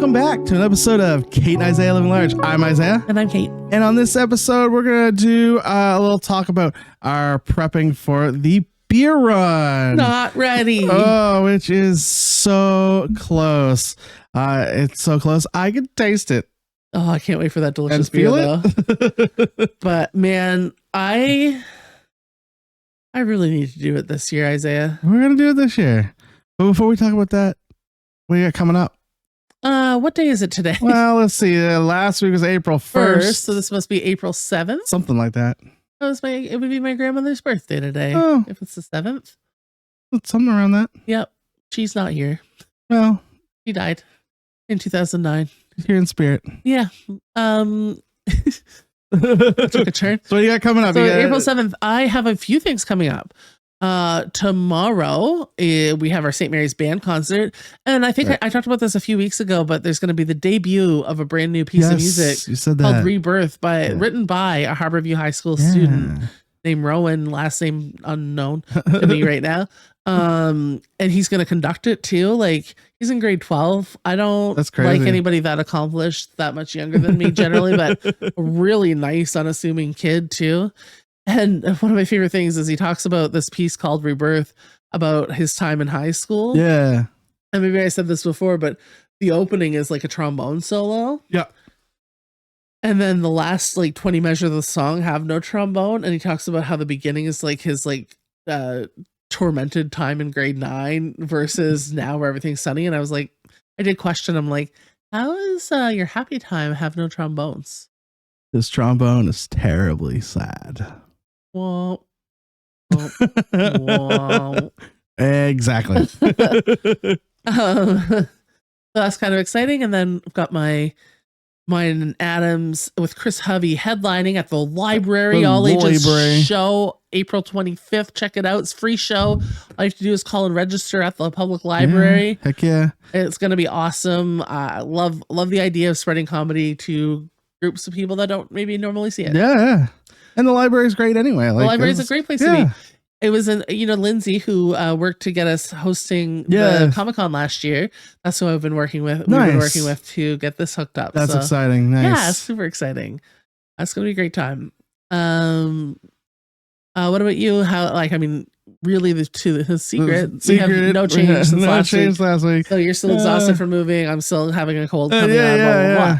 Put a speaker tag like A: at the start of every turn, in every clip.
A: welcome back to an episode of Kate and Isaiah Living Large. I'm Isaiah.
B: And I'm Kate.
A: And on this episode, we're going to do a little talk about our prepping for the beer run.
B: Not ready.
A: Oh, which is so close. It's so close. I can taste it.
B: Oh, I can't wait for that delicious
A: And
B: beer,
A: feel
B: though.
A: it.
B: But man, I really need to do it this year, Isaiah.
A: We're going to do it this year. But before we talk about that, what do you got coming up?
B: What day is it today?
A: Well, let's see. Last week was April 1st.
B: So this must be April 7th.
A: Something like that.
B: It would be my grandmother's birthday today.
A: Oh.
B: If it's the 7th.
A: Something around that.
B: Yep. She's not here.
A: Well,
B: She died in 2009.
A: here in spirit.
B: Yeah. Took a turn.
A: So what do you got coming up?
B: So
A: You got-
B: April 7th, I have a few things coming up. Tomorrow we have our St. Mary's Band concert, and I think
A: Right.
B: I talked about this a few weeks ago, but there's going to be the debut of a brand new piece of music
A: You said that.
B: called Rebirth written by a Harborview High School student named Rowan, last name unknown to me right now. And he's going to conduct it too. Like, he's in grade 12. I don't
A: That's crazy.
B: like anybody that accomplished that much younger than me generally, but a really nice, unassuming kid too. And one of my favorite things is he talks about this piece called Rebirth about his time in high school.
A: Yeah.
B: And maybe I said this before, but the opening is like a trombone solo.
A: Yeah.
B: And then the last like 20 measures of the song have no trombone. And he talks about how the beginning is like his tormented time in grade 9 versus now where everything's sunny. And I was like, I did question him, like, how is your happy time have no trombones?
A: This trombone is terribly sad.
B: Well, wow.
A: Exactly.
B: So that's kind of exciting. And then I've got mine and Adams with Chris Hovey headlining at the library,
A: The
B: all ages
A: library.
B: show, April 25th. Check it out. It's a free show. All you have to do is call and register at the public library.
A: Yeah, heck yeah.
B: It's going to be awesome. I love the idea of spreading comedy to groups of people that don't maybe normally see it.
A: Yeah. And the library's great anyway.
B: The library's a great place to be. It was Lindsay who worked to get us hosting the Comic-Con last year. That's who I've been working with. We've been working with to get this hooked up.
A: That's exciting. Nice.
B: Yeah, super exciting. That's gonna be a great time. What about you? Really the secret. We have no change since last week. So you're still exhausted from moving. I'm still having a cold coming on. Blah, blah, blah.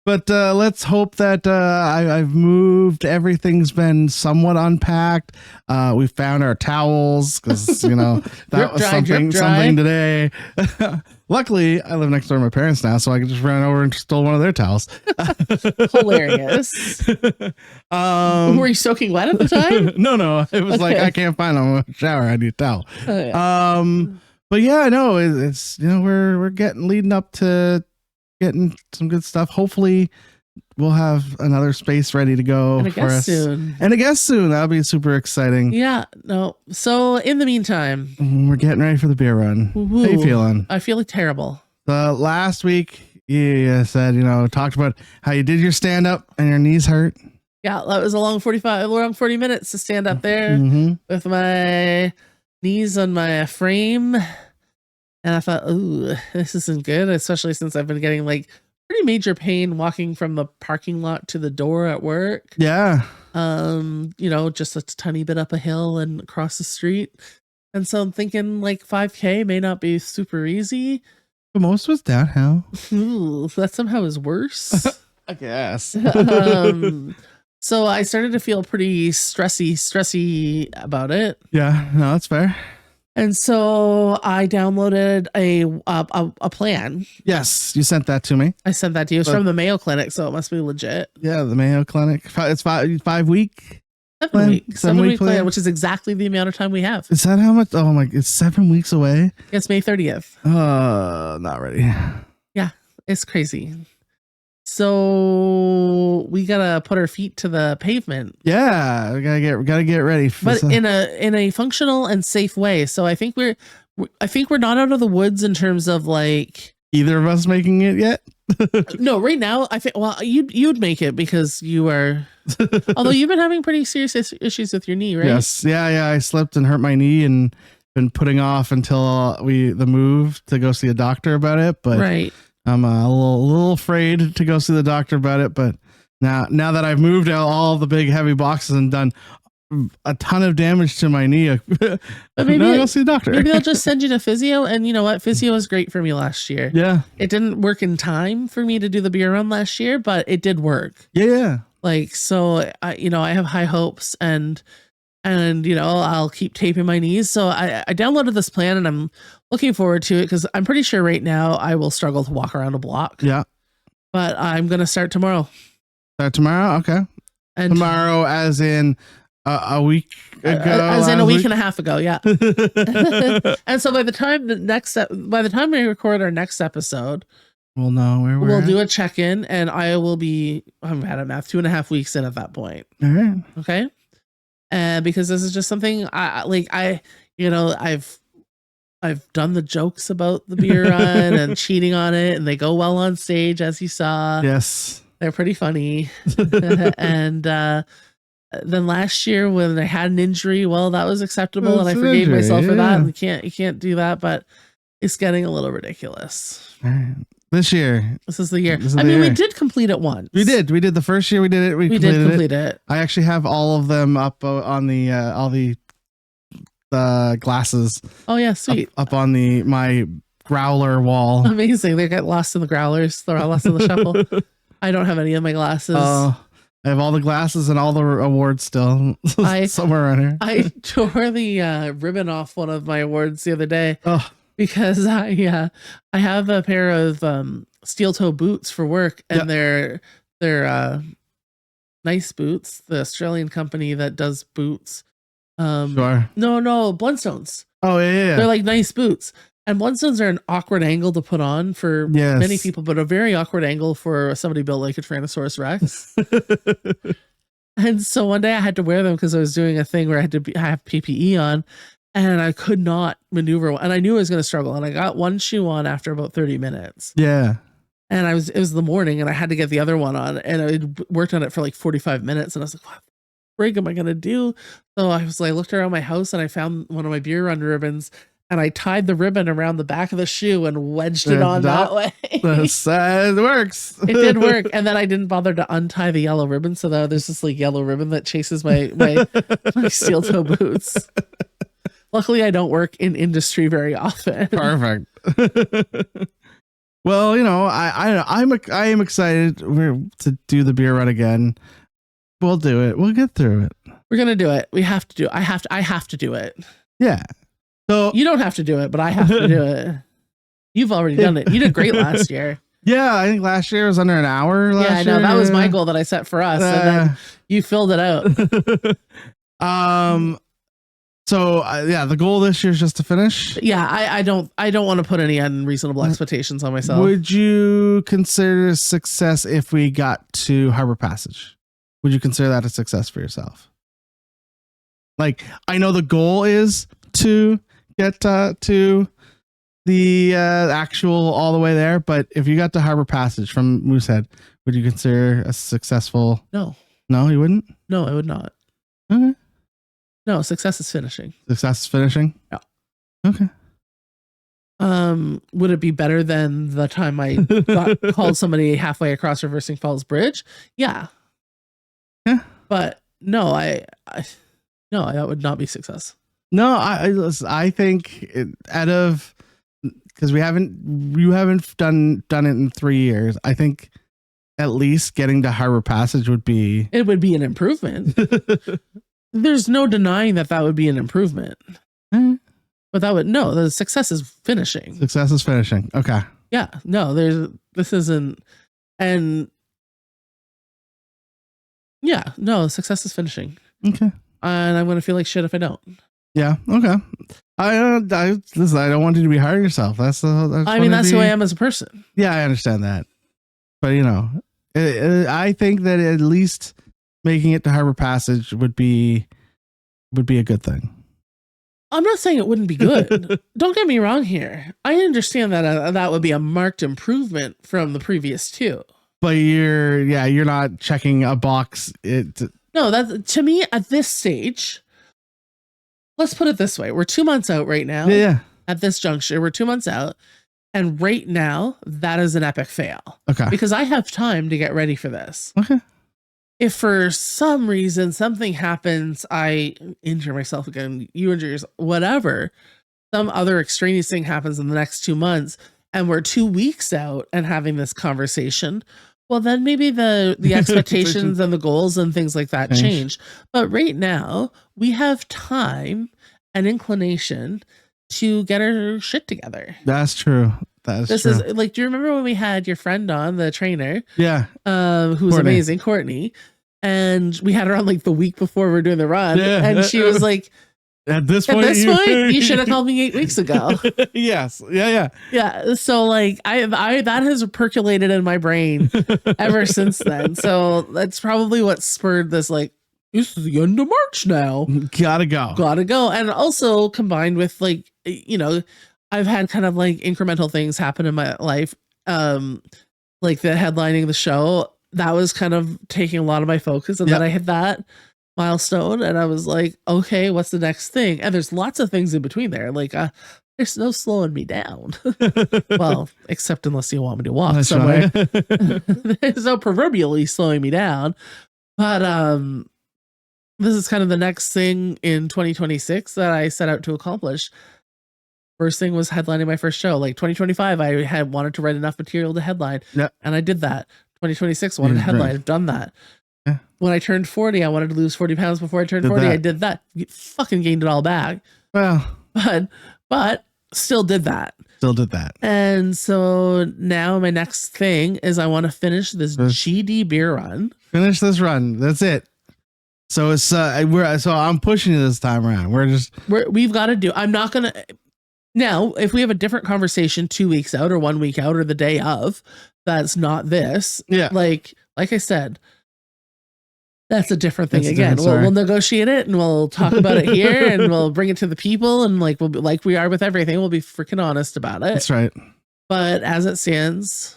A: But let's hope that I've moved. Everything's been somewhat unpacked. We found our towels because that was something today. Luckily, I live next door to my parents now, so I can just run over and stole one of their towels.
B: Hilarious. Were you soaking wet at the time?
A: No. It was like I can't find them. I'm in the shower. I need a towel.
B: Oh, yeah.
A: But yeah, no, it's we're leading up to getting some good stuff. Hopefully we'll have another space ready to go
B: and a
A: for
B: guest
A: us
B: soon.
A: And a guest soon. That'll be super exciting.
B: Yeah. No. So in the meantime,
A: we're getting ready for the beer run.
B: Woo-hoo.
A: How you feeling?
B: I feel terrible.
A: Last week you said, talked about how you did your stand up and your knees hurt.
B: Yeah, that was a long 40 minutes to stand up there with my knees on my frame. And I thought, ooh, this isn't good, especially since I've been getting like pretty major pain walking from the parking lot to the door at work.
A: Yeah.
B: Just a tiny bit up a hill and across the street. And so I'm thinking like 5K may not be super easy.
A: But most was downhill.
B: Ooh, that somehow is worse.
A: I guess.
B: So I started to feel pretty stressy about it.
A: Yeah, no, that's fair.
B: And so I downloaded a plan.
A: Yes, you sent that to me.
B: I sent that to you. It's from the Mayo Clinic, so it must be legit.
A: Yeah, the Mayo Clinic. It's 5 week.
B: 7 week plan, which is exactly the amount of time we have.
A: Is that how much? Oh my! It's 7 weeks away.
B: It's May 30th.
A: Not ready.
B: Yeah, it's crazy. So we gotta put our feet to the pavement.
A: Yeah, we gotta get ready.
B: But in a functional and safe way. So I think we're not out of the woods in terms of like
A: either of us making it yet.
B: No, right now I think you'd make it because you are. Although you've been having pretty serious issues with your knee, right?
A: Yes, yeah. I slipped and hurt my knee and been putting off until the move to go see a doctor about it. But
B: right.
A: I'm a little afraid to go see the doctor about it, but now that I've moved out all the big heavy boxes and done a ton of damage to my knee,
B: but maybe
A: now I'll go see the doctor.
B: Maybe they'll just send you to physio. And you know what? Physio was great for me last year.
A: Yeah.
B: It didn't work in time for me to do the beer run last year, but it did work.
A: Yeah.
B: Like, so I have high hopes, and I'll keep taping my knees. So I downloaded this plan, and I'm looking forward to it because I'm pretty sure right now I will struggle to walk around a block.
A: Yeah. But
B: I'm going to start tomorrow.
A: Start tomorrow? Okay. And tomorrow as in a week ago?
B: As in a week and a half ago, yeah. And so by the time we record our next episode,
A: we'll know where we'll
B: do a check-in, and I will be, I'm at a math, 2.5 weeks in at that point.
A: All right.
B: Okay. Because this is just something I've done the jokes about the beer run and cheating on it, and they go well on stage, as you saw.
A: Yes.
B: They're pretty funny. And then last year when I had an injury, well, that was acceptable, and I forgave myself for that. And you can't do that, but it's getting a little ridiculous.
A: This year.
B: This is the year. We did complete it once.
A: We did the first year we did it. We did complete it. I actually have all of them up on the all the glasses.
B: Oh yeah, sweet.
A: Up on my growler wall.
B: Amazing. They got lost in the growlers. They're all lost in the shuffle. I don't have any of my glasses.
A: I have all the glasses and all the awards still somewhere around here.
B: I tore the ribbon off one of my awards the other day because I have a pair of steel toe boots for work, and they're nice boots. The Australian company that does boots.
A: Sure.
B: No, Blundstones.
A: Oh yeah.
B: They're like nice boots. And Blundstones are an awkward angle to put on for many people, but a very awkward angle for somebody built like a Tyrannosaurus Rex. And so one day I had to wear them because I was doing a thing where I had to have PPE on, and I could not maneuver. And I knew I was going to struggle. And I got one shoe on after about 30 minutes.
A: Yeah.
B: And it was the morning, and I had to get the other one on, and I worked on it for like 45 minutes. And I was like, what the frig am I going to do? So I looked around my house, and I found one of my beer run ribbons, and I tied the ribbon around the back of the shoe and wedged it on that way.
A: It works.
B: It did work. And then I didn't bother to untie the yellow ribbon. So now there's this like yellow ribbon that chases my steel toe boots. Luckily, I don't work in industry very often.
A: Perfect. Well, I am excited to do the beer run again. We'll do it. We'll get through it.
B: We're gonna do it. We have to do it. I have to do it.
A: Yeah. So
B: you don't have to do it, but I have to do it. You've already done it. You did great last year.
A: Yeah, I think last year was under an hour.
B: Yeah, I know. That was my goal that I set for us, and then you filled it out.
A: So the goal this year is just to finish.
B: Yeah, I don't want to put any unreasonable expectations on myself.
A: Would you consider a success if we got to Harbor Passage? Would you consider that a success for yourself? Like, I know the goal is to get to the actual all the way there, but if you got to Harbor Passage from Moosehead, would you consider a successful?
B: No,
A: you wouldn't.
B: No, I would not.
A: Okay.
B: No, success is finishing.
A: Success is finishing.
B: Yeah.
A: Okay.
B: Would it be better than the time I called somebody halfway across Reversing Falls Bridge? Yeah.
A: Yeah.
B: But no, no, that would not be success.
A: No, I think because you haven't done it in 3 years. I think at least getting to Harbor Passage would be
B: an improvement. There's no denying that would be an improvement.
A: Mm-hmm.
B: But the success is finishing.
A: Success is finishing. Okay.
B: Yeah. No, this isn't, and yeah, no, success is finishing.
A: Okay.
B: And I'm going to feel like shit if I don't.
A: Yeah. Okay. Listen, I don't want you to be hard on yourself. That's who I
B: am as a person.
A: Yeah, I understand that. But I think that at least making it to Harbor Passage would be a good thing.
B: I'm not saying it wouldn't be good. Don't get me wrong here. I understand that that would be a marked improvement from the previous two.
A: But you're not checking a box.
B: No, that to me at this stage. Let's put it this way: we're 2 months out right now.
A: Yeah.
B: At this juncture, we're 2 months out. And right now, that is an epic fail.
A: Okay.
B: Because I have time to get ready for this.
A: Okay.
B: If for some reason something happens, I injure myself again, you injure yourself, whatever, some other extraneous thing happens in the next 2 months, and we're 2 weeks out and having this conversation, well, then maybe the expectations and the goals and things like that change. But right now, we have time and inclination to get our shit together.
A: That's true. This
B: is like, do you remember when we had your friend on, the trainer?
A: Yeah.
B: Who was amazing, Courtney. And we had her on like the week before we were doing the run.
A: Yeah.
B: And she was like,
A: at this point,
B: you should have called me 8 weeks ago.
A: Yes. Yeah.
B: Yeah. So like I that has percolated in my brain ever since then. So that's probably what spurred this, like, this is the end of March now.
A: Gotta go.
B: And also combined with, like, you know, I've had kind of like incremental things happen in my life. Like the headlining the show, that was kind of taking a lot of my focus. And then I hit that milestone and I was like, okay, what's the next thing? And there's lots of things in between there. Like, there's no slowing me down. Well, except unless you want me to walk somewhere. There's no proverbially slowing me down. But this is kind of the next thing in 2026 that I set out to accomplish. First thing was headlining my first show. Like 2025, I had wanted to write enough material to headline, and I did that. 2026, wanted to headline. I've done that. Yeah. When I turned 40, I wanted to lose 40 pounds before I turned 40. I did that. Fucking gained it all back.
A: Well,
B: but still did that. And so now my next thing is I want to finish this GD beer run.
A: Finish this run. That's it. So it's I'm pushing you this time around. We've
B: got to do. I'm not gonna. Now, if we have a different conversation 2 weeks out or 1 week out or the day of, that's not this.
A: Yeah.
B: Like I said, that's a different thing. Again, we'll negotiate it and we'll talk about it here and we'll bring it to the people, and like we'll be, like we are with everything, we'll be freaking honest about it.
A: That's right.
B: But as it stands,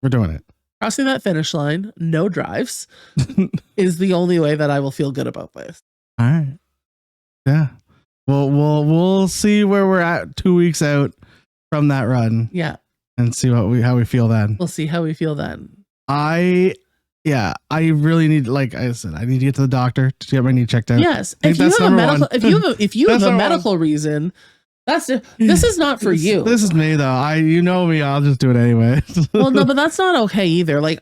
A: we're doing it.
B: Crossing that finish line, no drives, is the only way that I will feel good about this.
A: All right. Yeah. Well, we'll see where we're at 2 weeks out from that run.
B: Yeah.
A: And see how we feel then.
B: We'll see how we feel then.
A: I really need, like I said, I need to get to the doctor to get my knee checked out.
B: Yes. If you have a medical reason, this is not for you.
A: This is me though. You know me, I'll just do it anyway.
B: Well, no, but that's not okay either. Like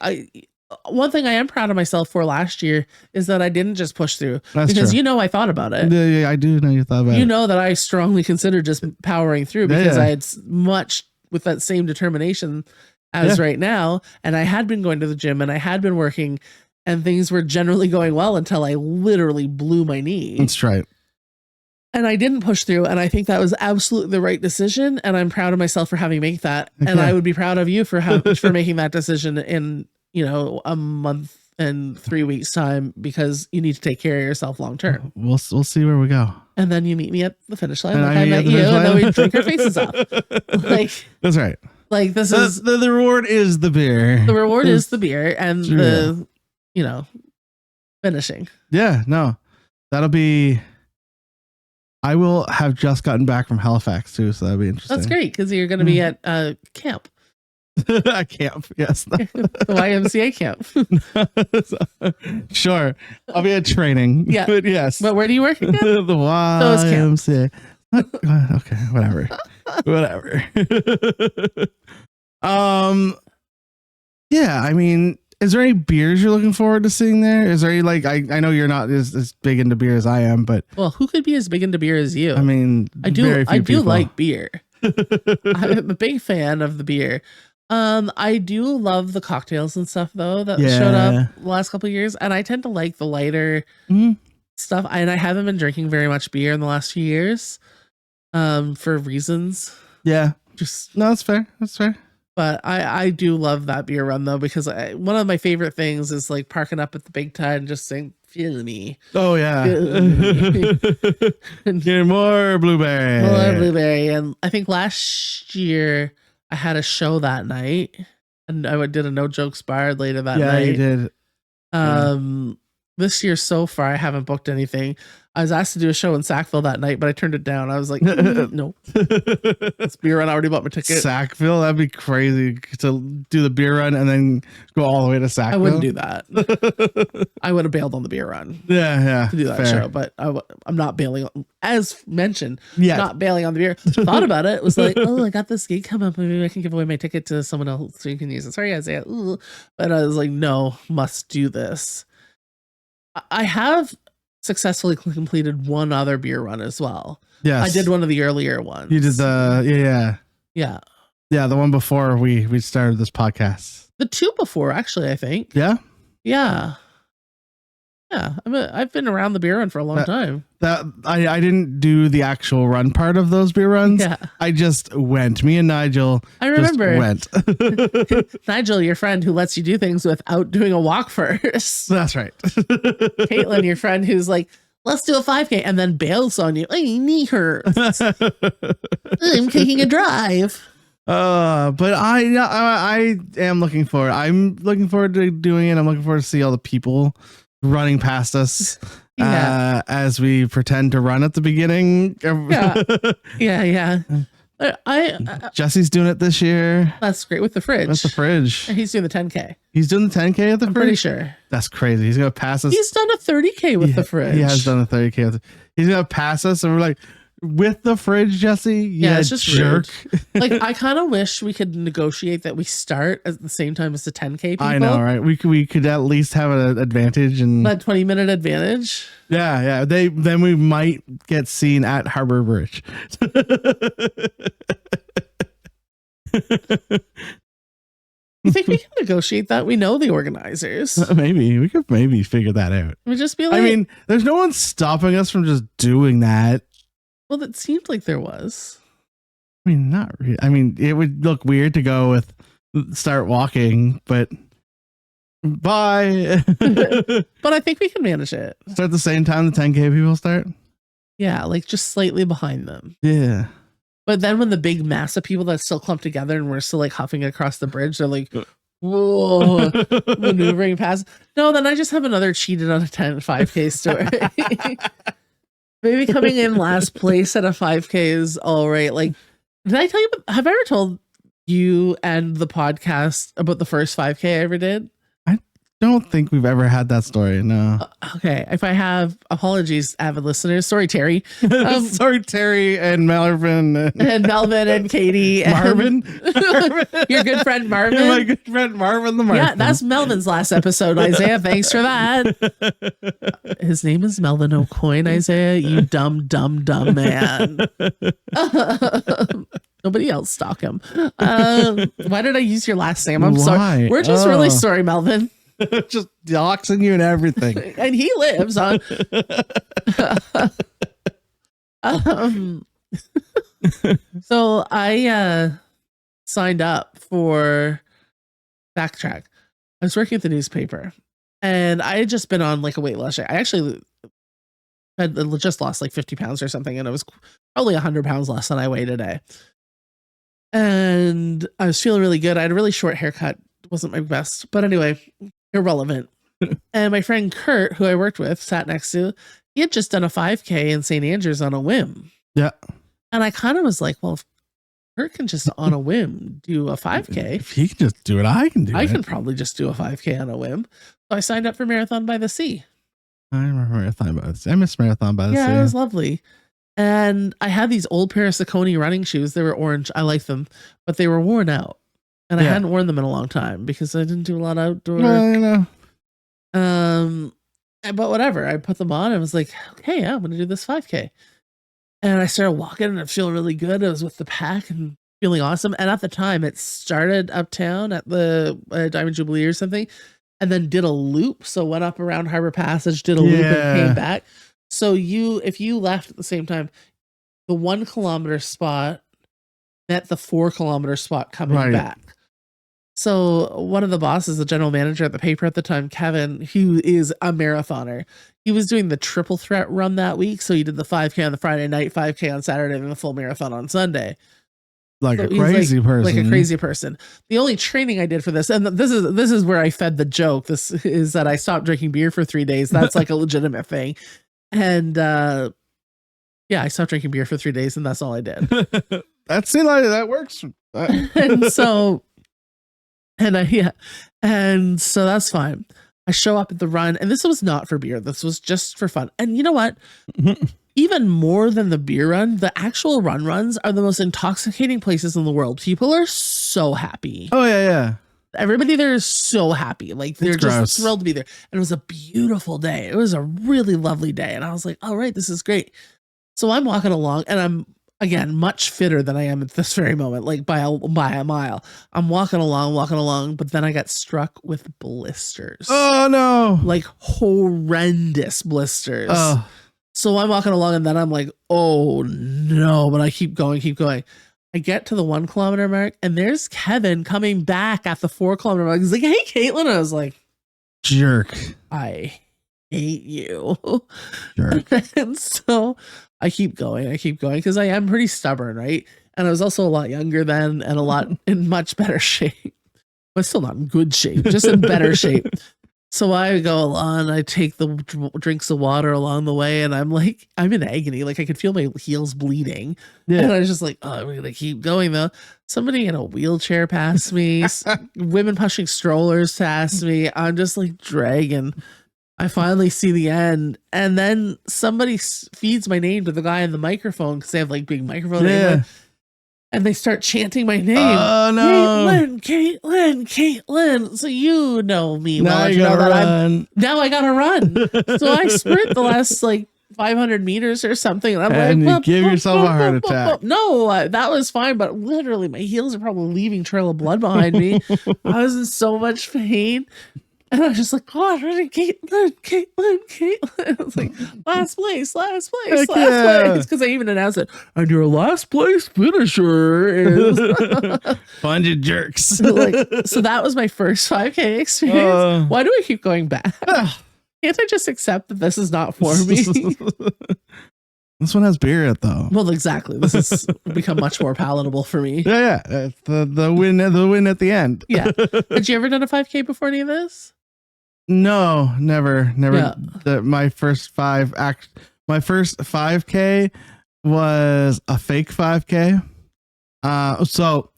B: one thing I am proud of myself for last year is that I didn't just push through.
A: That's
B: because
A: true.
B: I thought about it.
A: Yeah, I do know you thought about it.
B: You know that I strongly considered just powering through because I had much with that same determination as right now. And I had been going to the gym and I had been working and things were generally going well until I literally blew my knee.
A: That's right.
B: And I didn't push through. And I think that was absolutely the right decision. And I'm proud of myself for having made that. Okay. And I would be proud of you for making that decision in, a month and 3 weeks time, because you need to take care of yourself long term.
A: We'll see where we go.
B: And then you meet me at the finish line. Like I met you, and then we drink our faces off. Like
A: that's right.
B: Like this is
A: the reward is the beer.
B: The reward is the beer and the finishing.
A: Yeah, no. That'll be. I will have just gotten back from Halifax too, so that'll be interesting.
B: That's great because you're going to be at camp.
A: A camp, yes.
B: The YMCA camp.
A: Sure. I'll be at training.
B: Yeah.
A: But yes.
B: But where do you work again?
A: The YMCA. Okay, whatever. Yeah, I mean, is there any beers you're looking forward to seeing there? Is there any, like, I know you're not as big into beer as I am, but
B: well, who could be as big into beer as you?
A: I mean,
B: I do like beer. I'm a big fan of the beer. I do love the cocktails and stuff though that showed up the last couple of years, and I tend to like the lighter stuff. And I haven't been drinking very much beer in the last few years, for reasons.
A: Yeah, that's fair.
B: But I do love that beer run though, because one of my favorite things is like parking up at the Big Tide and just saying, "Feel me."
A: Oh yeah, get more blueberry.
B: And I think last year I had a show that night, and I did a No Jokes Bar later that night.
A: Yeah, you did.
B: this year so far, I haven't booked anything. I was asked to do a show in Sackville that night, but I turned it down. I was like, no. It's beer run. I already bought my ticket.
A: Sackville? That'd be crazy to do the beer run and then go all the way to Sackville.
B: I wouldn't do that. I would have bailed on the beer run.
A: Yeah.
B: To do that show, but I'm not bailing on, as mentioned, not bailing on the beer. Thought about it. It was like, oh, I got this gig come up. Maybe I can give away my ticket to someone else so you can use it. Sorry, Isaiah. Ooh. But I was like, no, must do this. I have successfully completed one other beer run as well.
A: Yes.
B: I did one of the earlier ones.
A: You did the yeah, the one before we started this podcast.
B: The two before, actually, I think.
A: Yeah.
B: I've been around the beer run for a long time.
A: That I didn't do the actual run part of those beer runs.
B: Yeah.
A: I just went. Me and Nigel.
B: I remember
A: went.
B: Nigel, your friend who lets you do things without doing a walk first.
A: That's right.
B: Caitlin, your friend who's like, let's do a 5K and then bails on you. My knee hurts. I'm taking a drive.
A: But I am looking forward. I'm looking forward to doing it. I'm looking forward to see all the people running past us as we pretend to run at the beginning.
B: Yeah.
A: Jesse's doing it this year.
B: That's great with the fridge.
A: With the fridge.
B: And he's doing the 10K.
A: He's doing the 10K at the fridge?
B: Pretty sure.
A: That's crazy. He's going to pass us.
B: He's done a 30K with the fridge.
A: He has done a 30K. He's going to pass us and we're like, with the fridge, Jesse?
B: Yeah, it's just
A: jerk.
B: Like, I kind of wish we could negotiate that we start at the same time as the 10K people.
A: I know, right? We could at least have an advantage. And
B: that 20-minute advantage.
A: Yeah. Then we might get seen at Harbor Bridge.
B: You think we can negotiate that? We know the organizers.
A: Maybe. We could figure that out.
B: We just be like...
A: I mean, there's no one stopping us from just doing that.
B: Well, it seemed like there was.
A: I mean, not really. I mean, it would look weird to go with start walking, but bye.
B: But I think we can manage it.
A: Start the same time the 10K people start?
B: Yeah, like just slightly behind them.
A: Yeah.
B: But then when the big mass of people that still clump together and we're still like huffing across the bridge, they're like, whoa, maneuvering past. No, then I just have another cheated on a 5K story. Maybe coming in last place at a 5K is all right. Like, did I tell you, have I ever told you and the podcast about the first 5K I ever did?
A: I don't think we've ever had that story. No.
B: Okay. If I have, apologies, avid listeners. Sorry, Terry.
A: Sorry, Terry and Melvin.
B: And Melvin and Katie.
A: Marvin.
B: Your good friend Marvin.
A: My good friend Marvin the Marvin.
B: Yeah, that's Melvin's last episode, Isaiah. Thanks for that. His name is Melvin O'Coin, Isaiah. You dumb man. Nobody else stalk him. Why did I use your last name? I'm sorry. We're just really sorry, Melvin.
A: Just doxing you and everything.
B: And he lives on. So I signed up for Backtrack. I was working at the newspaper and I had just been on like a weight loss. I actually had just lost like 50 pounds or something, and it was probably 100 pounds less than I weigh today. And I was feeling really good. I had a really short haircut. It wasn't my best, but anyway, irrelevant. And my friend Kurt, who I worked with, sat next to, he had just done a 5K in St. Andrews on a whim.
A: Yeah.
B: And I kind of was like, well, if Kurt can just on a whim do a 5K.
A: If he can just do it, I can do it.
B: I can probably just do a 5K on a whim. So I signed up for Marathon by the Sea.
A: I remember Marathon by the Sea. I miss Marathon by the Sea.
B: Yeah, it was lovely. And I had these old pair of Saucony running shoes. They were orange. I like them, but they were worn out. And I hadn't worn them in a long time because I didn't do a lot of outdoor.
A: I
B: know. But whatever. I put them on and was like, okay, yeah, I'm going to do this 5K. And I started walking and I feel really good. I was with the pack and feeling awesome. And at the time, it started uptown at the Diamond Jubilee or something, and then did a loop. So went up around Harbor Passage, did a loop and came back. So if you left at the same time, the 1 kilometer spot met the 4 kilometer spot coming back. So one of the bosses, the general manager at the paper at the time, Kevin, who is a marathoner, he was doing the triple threat run that week. So he did the 5K on the Friday night, 5K on Saturday, and the full marathon on Sunday.
A: like a crazy person.
B: Like a crazy person. The only training I did for this, and this is where I fed the joke. This is that I stopped drinking beer for 3 days. That's like a legitimate thing. And yeah, I stopped drinking beer for 3 days, and that's all I did.
A: That seems like that works.
B: And so, and so that's fine. I show up at the run, and this was not for beer. This was just for fun. And you know what? Even more than the beer run, the actual runs are the most intoxicating places in the world. People are so happy.
A: Oh yeah.
B: Everybody there is so happy. Like they're just thrilled to be there. And it was a beautiful day. It was a really lovely day. And I was like, all right, this is great. So I'm walking along, and I'm, again, much fitter than I am at this very moment, like by a mile. I'm walking along, but then I got struck with blisters.
A: Oh no.
B: Like horrendous blisters. So I'm walking along, and then I'm like, oh no, but I keep going. I get to the 1 kilometer mark, and there's Kevin coming back at the 4 kilometer mark. He's like, hey, Caitlin. I was like,
A: jerk.
B: I hate you.
A: Jerk.
B: And so I keep going because I am pretty stubborn, right? And I was also a lot younger then, and a lot in much better shape, but still not in good shape, just in better shape. So I go along, I take the drinks of water along the way, and I'm in agony. Like I could feel my heels bleeding. Yeah. And I was just like, oh, I'm going to keep going though. Somebody in a wheelchair passed me, women pushing strollers past me. I'm just like dragging. I finally see the end, and then somebody feeds my name to the guy on the microphone, because they have like big microphone. Yeah. And they start chanting my name.
A: Oh no,
B: Caitlin. So you know me well. You know that now I gotta run. So I sprint the last like 500 meters or something, and I'm
A: like, you give yourself a heart attack.
B: No, that was fine, but literally my heels are probably leaving trail of blood behind me. I was in so much pain. And I was just like, oh, Caitlin. I was like, last place. Because I even announced it. And your last place finisher is
A: bunch of jerks.
B: So that was my first 5K experience. Why do I keep going back? Can't I just accept that this is not for me?
A: This one has beer in it though.
B: Well, exactly. This has become much more palatable for me.
A: Yeah. It's the win at the end.
B: Yeah. Had you ever done a 5K before any of this?
A: No, never. Yeah. My first 5K was a fake 5K. So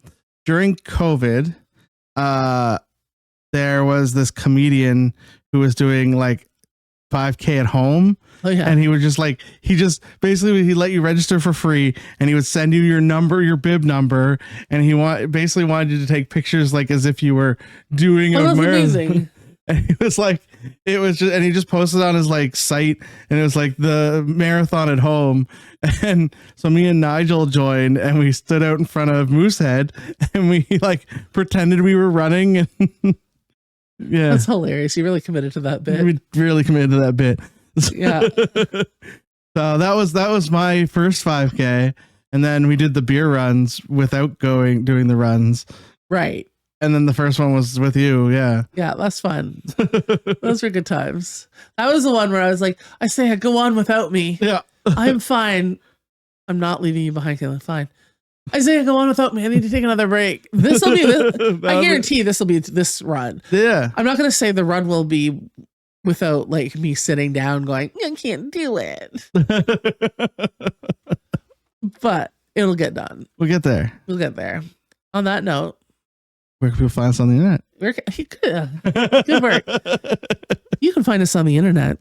A: during COVID, there was this comedian who was doing like 5K at home. Oh, yeah. And he would just like, he basically let you register for free, and he would send you your bib number, and he basically wanted you to take pictures like as if you were doing a marathon. Amazing. And he was like, and he just posted on his like site, and it was like the marathon at home. And so me and Nigel joined, and we stood out in front of Moosehead, and we like pretended we were running. And yeah,
B: that's hilarious. You really committed to that bit.
A: We really committed to that bit.
B: Yeah.
A: So that was my first 5K, and then we did the beer runs without doing the runs.
B: Right.
A: And then the first one was with you. Yeah.
B: Yeah, that's fun. Those were good times. That was the one where I was like, I say, go on without me.
A: Yeah.
B: I'm fine. I'm not leaving you behind, Caitlin. Fine. I say, go on without me. I need to take another break. This will be I guarantee this will be this run.
A: Yeah.
B: I'm not going to say the run will be without like me sitting down going, I can't do it. But it'll get done.
A: We'll get there.
B: On that note,
A: where can people find us on the internet?
B: Good work. You can find us on the internet.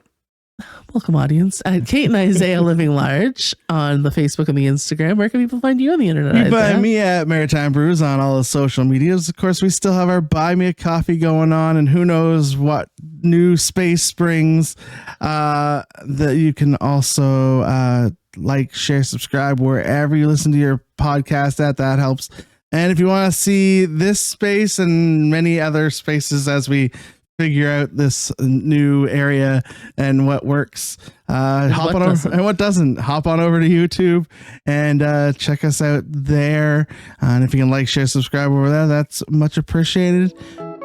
B: Welcome, audience. At Kate and Isaiah Living Large on the Facebook and the Instagram. Where can people find you on the internet?
A: You can find me at Maritime Brews on all the social medias. Of course, we still have our Buy Me a Coffee going on, and who knows what new space springs. That you can also like, share, subscribe wherever you listen to your podcast at. That helps. And if you want to see this space and many other spaces as we figure out this new area and what works, hop on over and what doesn't, hop on over to YouTube and check us out there. And if you can like, share, subscribe over there, that's much appreciated.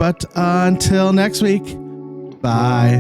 A: But until next week, bye.